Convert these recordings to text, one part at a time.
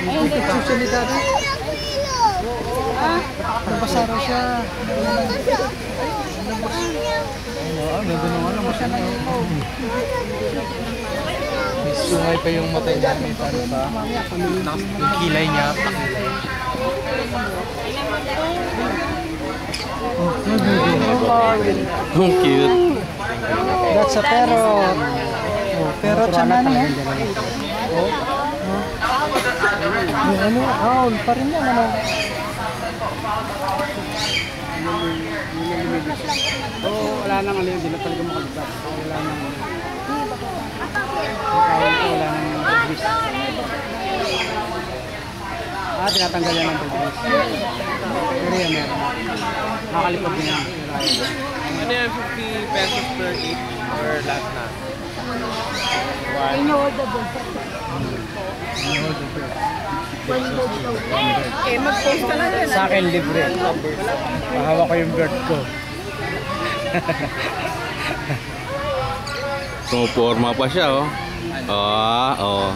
Hindi ka susunod dati. Nabasa raw siya. Ganda naman ang basa na yun. May sungay pa yung mata niya. May taro pa. Yung kilay niya. Oh, cute. That's a parrot. Oh, parrot siya na niya. Oh. Yung ano, owl pa rin yan, ano. Oo, wala nang alin, hindi na talaga makalipat. Wala nang degrees. Tinatanggal yan ng degrees. Pero yan meron. Nakakalipad din yan. Ano yan, 50 pesos per each or lahat na? Mag-post ka na rin. Sa akin, libre. Pahawa ko yung bird ko. Sumuporma pa siya, oh. Oh.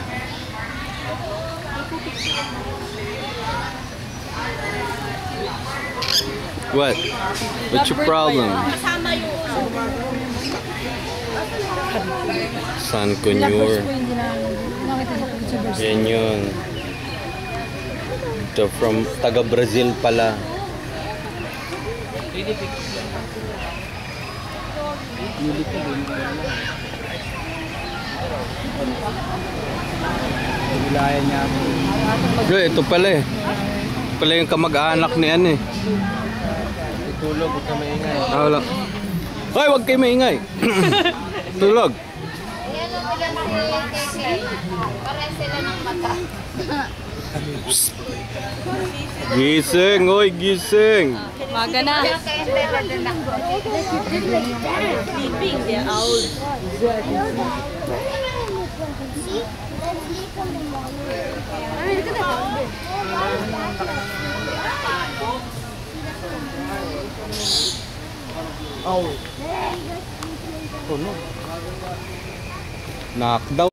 What? What's your problem? Sun Conure. Yan yun. Ito from taga Brazil pala. Wilayan niya. Ito pala eh. Pala yung kamag-anak ni Ann eh. Tulog, huwag ka maingay. Wala. Hoy, wag kayo maingay. Tulog. Ayan ang bilang si para sila ng mata. Gising, oy, gising. Maga na. Sleeping, they're old. Knockdown.